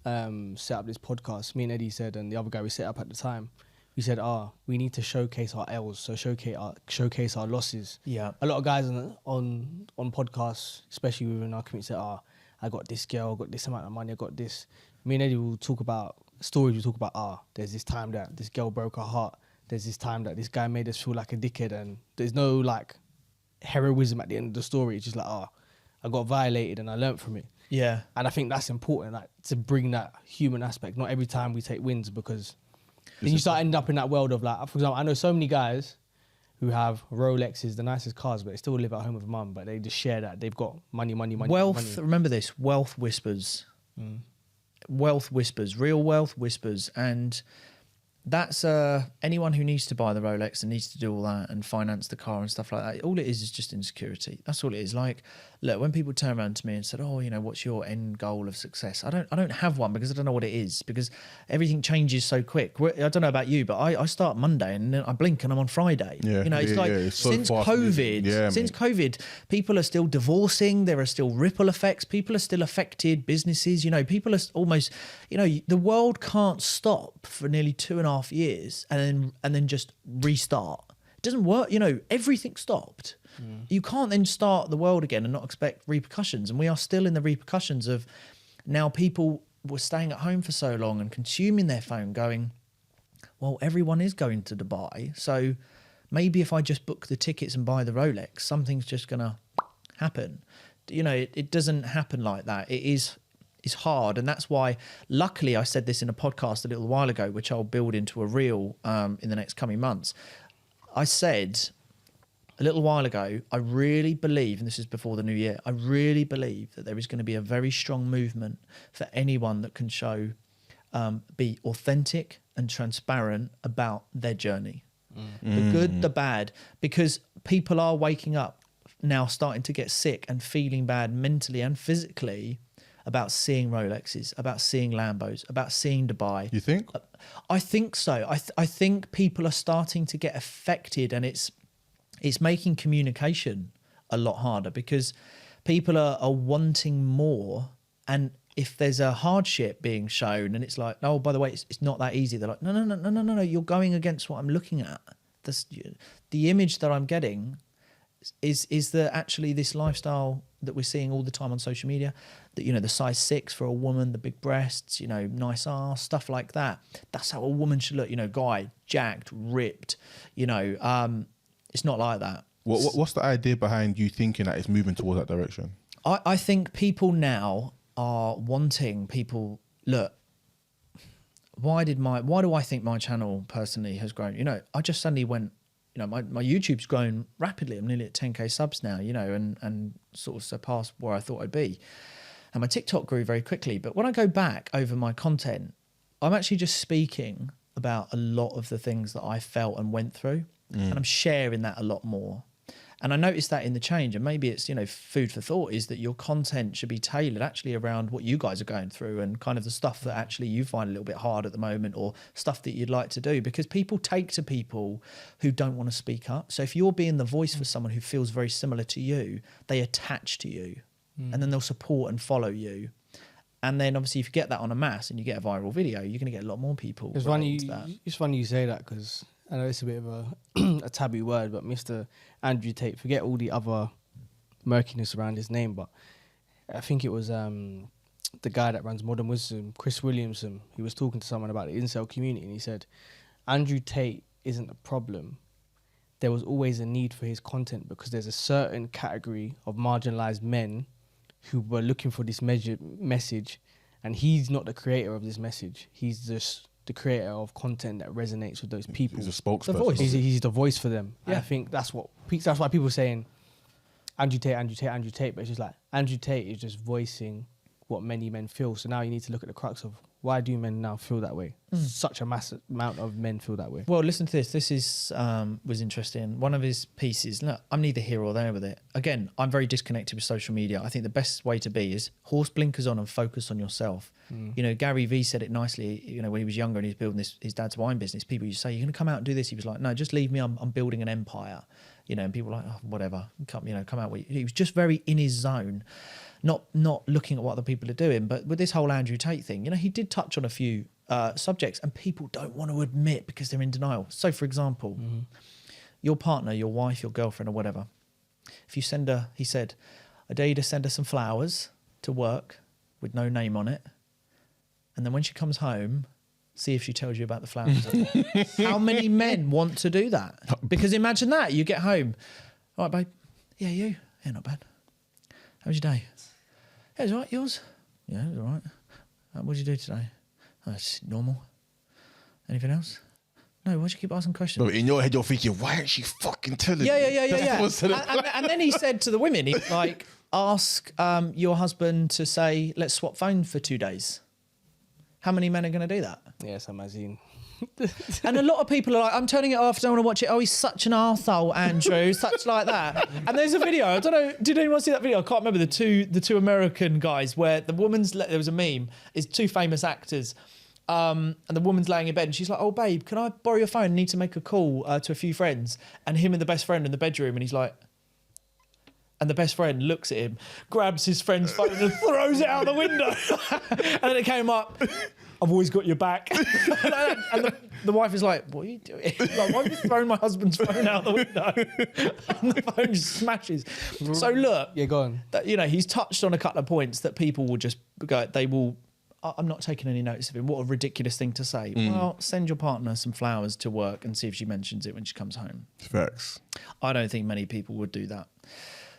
set up this podcast, me and Eddie said, and the other guy we set up at the time, we said, we need to showcase our L's, so showcase our losses. Yeah. A lot of guys on podcasts, especially within our community, said, I got this girl, I got this amount of money, I got this. Me and Eddie will talk about stories. We talk about, there's this time that this girl broke her heart. There's this time that this guy made us feel like a dickhead, and there's no like heroism at the end of the story. It's just like, I got violated and I learned from it. Yeah. And I think that's important, like, to bring that human aspect. Not every time we take wins, because then you start ending up in that world of, like, for example, I know so many guys who have Rolexes, the nicest cars, but they still live at home with mum, but they just share that. They've got money. Wealth, remember this, wealth whispers. Wealth whispers, real wealth whispers. And that's anyone who needs to buy the Rolex and needs to do all that and finance the car and stuff like that. All it is just insecurity. That's all it is. Like, look, when people turn around to me and said, you know, what's your end goal of success? I don't have one, because I don't know what it is, because everything changes so quick. I don't know about you, but I start Monday and then I blink and I'm on Friday. Yeah, you know, it's it's so since fast, COVID, people are still divorcing. There are still ripple effects. People are still affected. Businesses, you know, people are almost, you know, the world can't stop for nearly 2.5 years and then just restart. It doesn't work. You know, everything stopped. You can't then start the world again and not expect repercussions. And we are still in the repercussions of now people were staying at home for so long and consuming their phone, going, well, everyone is going to Dubai, so maybe if I just book the tickets and buy the Rolex, something's just going to happen. You know, it doesn't happen like that. It's hard. And that's why, luckily, I said this in a podcast a little while ago, which I'll build into a reel in the next coming months. I said a little while ago, I really believe, and this is before the new year, I really believe that there is going to be a very strong movement for anyone that can be authentic and transparent about their journey. The good, the bad, because people are waking up now, starting to get sick and feeling bad mentally and physically about seeing Rolexes, about seeing Lambos, about seeing Dubai. You think? I think so. I think people are starting to get affected, and it's making communication a lot harder, because people are wanting more. And if there's a hardship being shown and it's like, oh, by the way, it's not that easy. They're like, no, you're going against what I'm looking at. The image that I'm getting is that actually this lifestyle that we're seeing all the time on social media, that, you know, the size 6 for a woman, the big breasts, you know, nice ass, stuff like that. That's how a woman should look, you know, guy, jacked, ripped, you know, it's not like that. What's the idea behind you thinking that it's moving towards that direction? I think people now are wanting look, why do I think my channel personally has grown? You know, I just suddenly went, you know, my YouTube's grown rapidly. I'm nearly at 10k subs now, you know, and sort of surpassed where I thought I'd be. And my TikTok grew very quickly. But when I go back over my content, I'm actually just speaking about a lot of the things that I felt and went through. And I'm sharing that a lot more. And I noticed that in the change, and maybe it's, you know, food for thought, is that your content should be tailored actually around what you guys are going through and kind of the stuff that actually you find a little bit hard at the moment, or stuff that you'd like to do, because people take to people who don't want to speak up. So if you're being the voice for someone who feels very similar to you, they attach to you and then they'll support and follow you. And then obviously if you get that on a mass and you get a viral video, you're going to get a lot more people. It's funny you say that, because I know it's a bit of a taboo word, but Mr. Andrew Tate, forget all the other murkiness around his name, but I think it was the guy that runs Modern Wisdom, Chris Williamson. He was talking to someone about the incel community, and he said, Andrew Tate isn't a problem. There was always a need for his content because there's a certain category of marginalized men who were looking for this message, and he's not the creator of this message. He's just the creator of content that resonates with those people. He's a spokesperson. The voice. He's the voice for them. Yeah. And I think that's why people are saying Andrew Tate, Andrew Tate, Andrew Tate, but it's just like Andrew Tate is just voicing what many men feel. So now you need to look at the crux of why do men now feel that way? Such a massive amount of men feel that way. Well, listen to this. This is was interesting. One of his pieces. Look, I'm neither here or there with it. Again, I'm very disconnected with social media. I think the best way to be is horse blinkers on and focus on yourself. You know, Gary Vee said it nicely. You know, when he was younger and he was building his dad's wine business, people used to say, "You're going to come out and do this." He was like, "No, just leave me. I'm building an empire." You know, and people were like, "Oh, whatever. Come out." He was just very in his zone. Not looking at what other people are doing. But with this whole Andrew Tate thing, you know, he did touch on a few subjects, and people don't want to admit because they're in denial. So, for example, your partner, your wife, your girlfriend, or whatever, if you send her, he said, I dare you to send her some flowers to work with no name on it, and then when she comes home, see if she tells you about the flowers. How many men want to do that? Because imagine that, you get home, all right, babe, yeah, you? Yeah, not bad. How was your day? Yeah, it was all right. Yours? Yeah, it was all right. What did you do today? Oh, it's normal. Anything else? No, why'd you keep asking questions? But in your head, you're thinking, why aren't she fucking telling Yeah. me? And then he said to the women, he's like, ask your husband to say, let's swap phones for 2 days. How many men are going to do that? Yes, I'm Azine. And a lot of people are like, I'm turning it off, don't want to watch it. Oh, he's such an arsehole, Andrew, such like that. And there's a video, I don't know, did anyone see that video? I can't remember, the two American guys where the woman's, there was a meme, it's two famous actors, and the woman's laying in bed and she's like, oh, babe, can I borrow your phone? I need to make a call to a few friends. And him and the best friend in the bedroom, and he's like, and the best friend looks at him, grabs his friend's phone and throws it out the window. And then it came up, I've always got your back. And the wife is like, what are you doing? Like, why have you thrown my husband's phone out the window? And the phone just smashes. So look, Yeah, go on. that, you know, he's touched on a couple of points that people will just go, I'm not taking any notice of him. What a ridiculous thing to say. Well, send your partner some flowers to work and see if she mentions it when she comes home. Facts. I don't think many people would do that.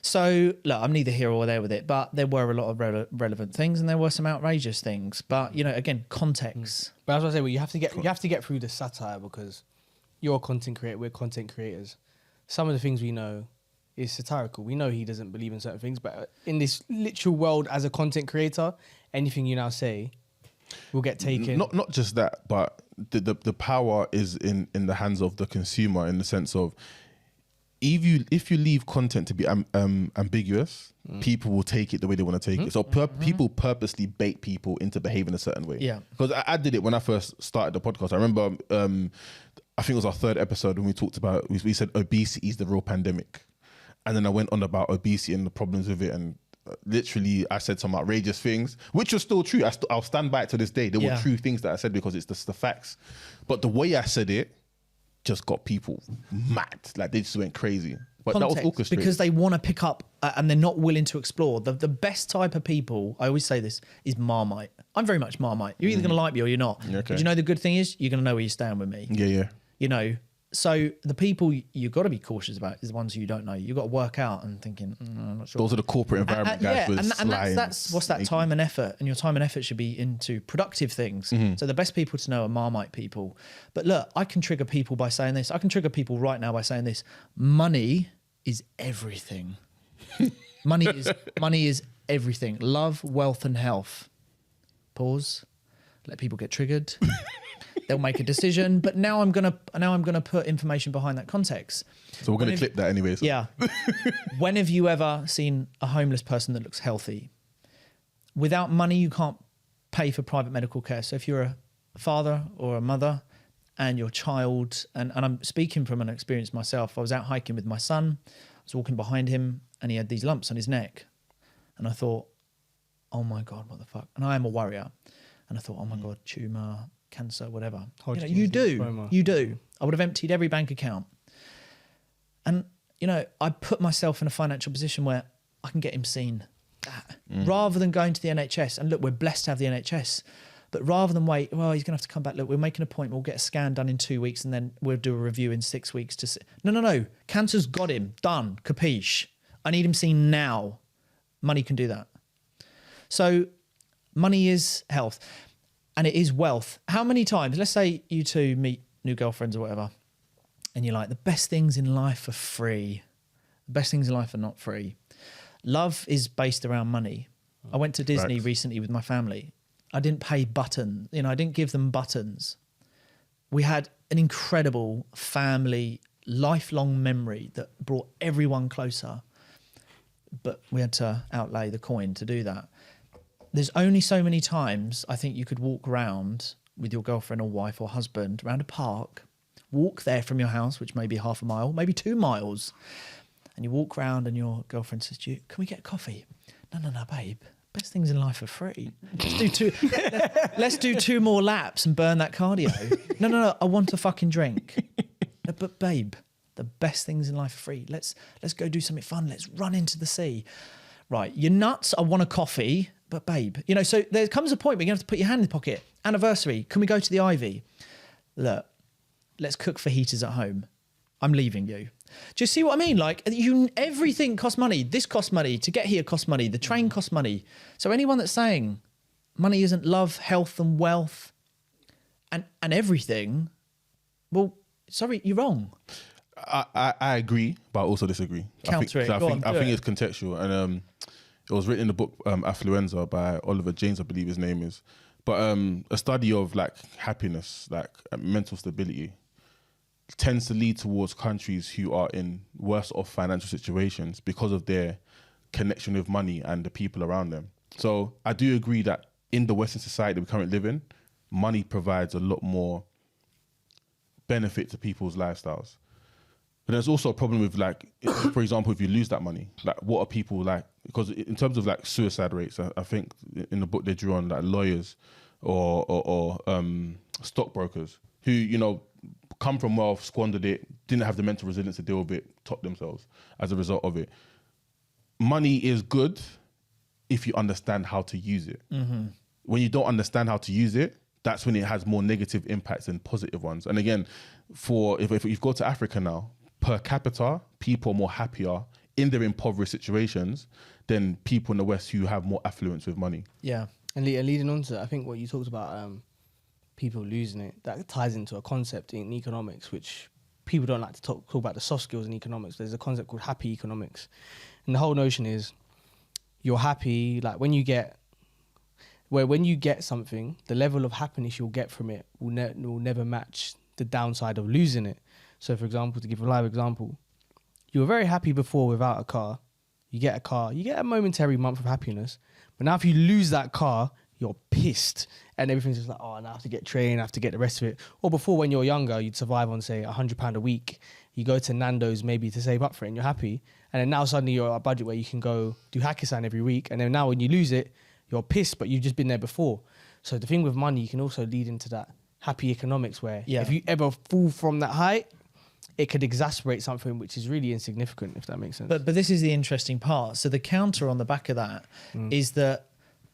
So, look, I'm neither here or there with it, but there were a lot of relevant things and there were some outrageous things. But, you know, again, context. But as I say, well, you have to get through the satire because you're a content creator, we're content creators. Some of the things we know is satirical. We know he doesn't believe in certain things, but in this literal world as a content creator, anything you now say will get taken. Not just that, but the power is in the hands of the consumer, in the sense of if you leave content to be ambiguous, people will take it the way they want to take it. So people purposely bait people into behaving a certain way. Yeah. Because I did it when I first started the podcast. I remember, I think it was our third episode when we talked about, we said obesity is the real pandemic. And then I went on about obesity and the problems with it, and literally I said some outrageous things, which are still true. I'll stand by it to this day. There were true things that I said because it's the facts. But the way I said it just got people mad. Like, they just went crazy. But Context, that was orchestrated. because they want to pick up and they're not willing to explore. The best type of people, I always say this, is Marmite. I'm very much Marmite. You're either going to like me or you're not. Okay. But you know the good thing is, you're going to know where you stand with me. Yeah. You know, so the people you've got to be cautious about is the ones who you don't know. You've got to work out and thinking, I'm not sure. Those are the corporate environment guys. Yeah, with and sly that's what's that time and effort, and your time and effort should be into productive things. So the best people to know are Marmite people. But look, I can trigger people by saying this. I can trigger people right now by saying this. Money is everything. money is everything. Love, wealth, and health. Pause. Let people get triggered. They'll make a decision, but now I'm gonna put information behind that context. So we're gonna clip that anyways. Yeah. When have you ever seen a homeless person that looks healthy? Without money, you can't pay for private medical care. So if you're a father or a mother and your child, and I'm speaking from an experience myself, I was out hiking with my son, I was walking behind him and he had these lumps on his neck. And I thought, oh my God, what the fuck? And I am a worrier. And I thought, oh my God, tumour, cancer, whatever. Hodgkin's You do. lymphoma. You do. I would have emptied every bank account. And, I put myself in a financial position where I can get him seen. Rather than going to the NHS. And look, we're blessed to have the NHS. But rather than wait, well, he's going to have to come back. Look, we'll make an appointment. We'll get a scan done in 2 weeks and then we'll do a review in 6 weeks to see. No. Cancer's got him. Done. Capiche. I need him seen now. Money can do that. So money is health and it is wealth. How many times, let's say you two meet new girlfriends or whatever, and you're like, the best things in life are free. The best things in life are not free. Love is based around money. I went to Disney recently with my family. I didn't pay buttons. I didn't give them buttons. We had an incredible family, lifelong memory that brought everyone closer. But we had to outlay the coin to do that. There's only so many times I think you could walk around with your girlfriend or wife or husband around a park, walk there from your house, which may be half a mile, maybe 2 miles. And you walk around and your girlfriend says to you, can we get a coffee? No, babe. Best things in life are free. Let's do 2 more laps and burn that cardio. No, I want a fucking drink. No, but babe, the best things in life are free. Let's go do something fun. Let's run into the sea. Right, you're nuts. I want a coffee, but babe, so there comes a point where you have to put your hand in the pocket. Anniversary, can we go to the Ivy? Look, let's cook fajitas at home. I'm leaving you. Do you see what I mean? Like everything costs money. This costs money. To get here costs money. The train costs money. So anyone that's saying money isn't love, health and wealth and everything, well, sorry, you're wrong. I agree, but I also disagree. Counter it. I think it's contextual. And it was written in the book Affluenza by Oliver James, I believe his name is. But a study of like happiness, like mental stability, tends to lead towards countries who are in worse off financial situations because of their connection with money and the people around them. So I do agree that in the Western society that we currently live in, money provides a lot more benefit to people's lifestyles. But there's also a problem with like, for example, if you lose that money, like what are people like? Because in terms of like suicide rates, I think in the book they drew on like lawyers or stockbrokers who, come from wealth, squandered it, didn't have the mental resilience to deal with it, topped themselves as a result of it. Money is good if you understand how to use it. Mm-hmm. When you don't understand how to use it, that's when it has more negative impacts than positive ones. And again, if you go to Africa now, per capita, people are more happier in their impoverished situations than people in the West who have more affluence with money. Yeah. And leading on to, I think what you talked about, people losing it, that ties into a concept in economics, which people don't like to talk about the soft skills in economics. There's a concept called happy economics. And the whole notion is you're happy, like when you get something, the level of happiness you'll get from it will never match the downside of losing it. So for example, to give a live example, you were very happy before without a car. You get a car, you get a momentary month of happiness. But now if you lose that car, you're pissed. And everything's just like, oh, now I have to get trained, I have to get the rest of it. Or before, when you're younger, you'd survive on, say, £100 a week. You go to Nando's maybe to save up for it and you're happy. And then now suddenly you're at a budget where you can go do Hakkasan every week. And then now when you lose it, you're pissed, but you've just been there before. So the thing with money, you can also lead into that happy economics where if you ever fall from that height, it could exacerbate something which is really insignificant, if that makes sense. But this is the interesting part. So the counter on the back of that is that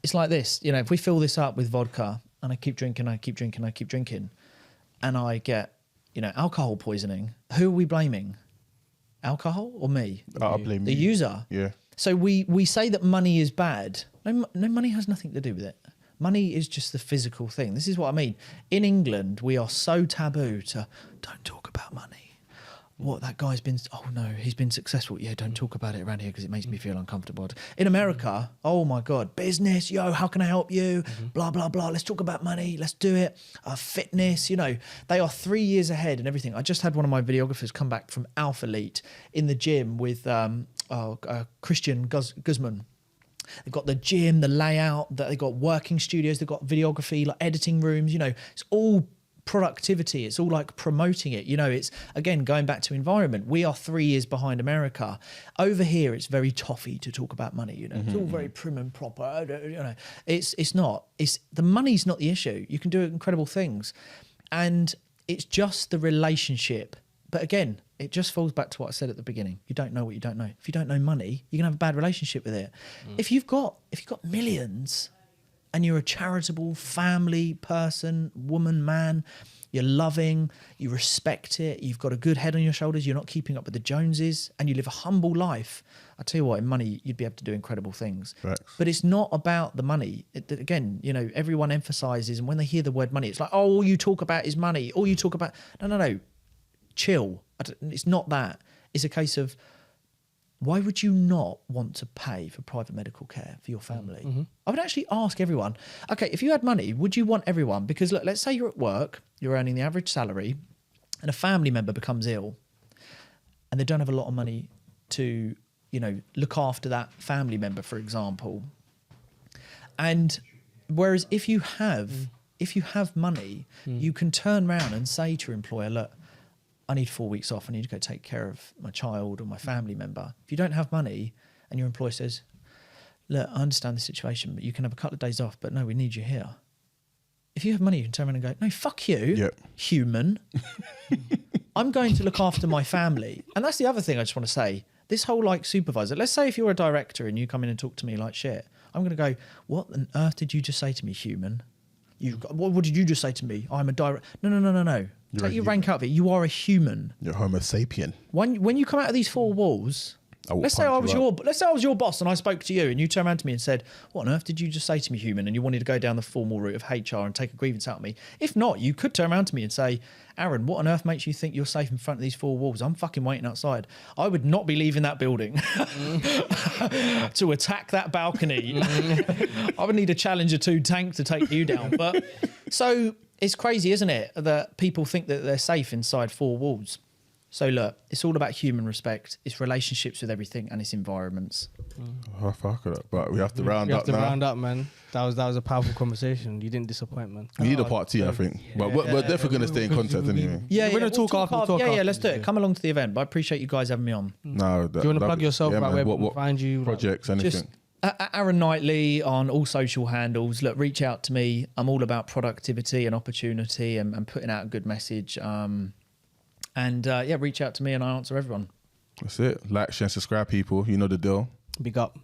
it's like this, if we fill this up with vodka and I keep drinking, and I get, alcohol poisoning, who are we blaming? Alcohol or me? I blame the you. user. Yeah. So we say that money is bad. No, money has nothing to do with it. Money is just the physical thing. This is what I mean. In England, we are so taboo to don't talk about money. What, that guy's been, oh no, he's been successful. Yeah, don't talk about it around here because it makes me feel uncomfortable. In America, oh my God, business, yo, how can I help you? Blah, blah, blah. Let's talk about money. Let's do it. Fitness, they are 3 years ahead and everything. I just had one of my videographers come back from Alpha Elite in the gym with Christian Guzman. They've got the gym, the layout, they've got working studios, they've got videography, like editing rooms, it's all productivity. It's all like promoting it. You know, it's, again, going back to environment. We are 3 years behind America. Over here, it's very toffee to talk about money. You know, it's all very prim and proper. You know, it's not. It's the money's not the issue. You can do incredible things, and it's just the relationship. But again, it just falls back to what I said at the beginning. You don't know what you don't know. If you don't know money, you're gonna have a bad relationship with it. If you've got millions, and you're a charitable family person, woman, man, you're loving, you respect it, you've got a good head on your shoulders, you're not keeping up with the Joneses, and you live a humble life, I tell you what, in money, you'd be able to do incredible things. Facts. But it's not about the money. Again, you know, everyone emphasizes, and when they hear the word money, it's like, oh, all you talk about is money. All you talk about, no. Chill. It's not that. It's a case of, why would you not want to pay for private medical care for your family? I would actually ask everyone, okay, if you had money, would you want everyone? Because look, let's say you're at work, you're earning the average salary, and a family member becomes ill, and they don't have a lot of money to, you know, look after that family member, for example. And whereas if you have money, you can turn around and say to your employer, look, I need 4 weeks off. I need to go take care of my child or my family member. If you don't have money and your employer says, look, I understand the situation, but you can have a couple of days off, but no, we need you here. If you have money, you can turn around and go, no, fuck you, human. I'm going to look after my family. And that's the other thing I just want to say. This whole like supervisor, let's say if you're a director and you come in and talk to me like shit, I'm going to go, what on earth did you just say to me, human? What did you just say to me? I'm a director. No. Take your rank out of it. You are a human. You're Homo sapien. When you come out of these four walls, let's say I was your boss and I spoke to you and you turned around to me and said, what on earth did you just say to me, human? And you wanted to go down the formal route of HR and take a grievance out of me. If not, you could turn around to me and say, Aaron, what on earth makes you think you're safe in front of these four walls? I'm fucking waiting outside. I would not be leaving that building to attack that balcony. I would need a Challenger 2 tank to take you down. But so it's crazy, isn't it, that people think that they're safe inside four walls. So look, it's all about human respect. It's relationships with everything, and it's environments. Oh, fuck it up. But we have to round up now. We have to round up, man. That was a powerful conversation. You didn't disappoint, man. We need a part 2, I think. But we're definitely going to stay in contact anyway. We're going to talk after. Yeah, let's do it. Come along to the event. But I appreciate you guys having me on. No, do you want to plug yourself? Yeah, about man. where we can find you? Projects, anything? Just Aaron Knightley on all social handles. Look, reach out to me. I'm all about productivity and opportunity and putting out a good message. Reach out to me and I answer everyone. That's it. Like, share, subscribe, people. You know the deal. Big up.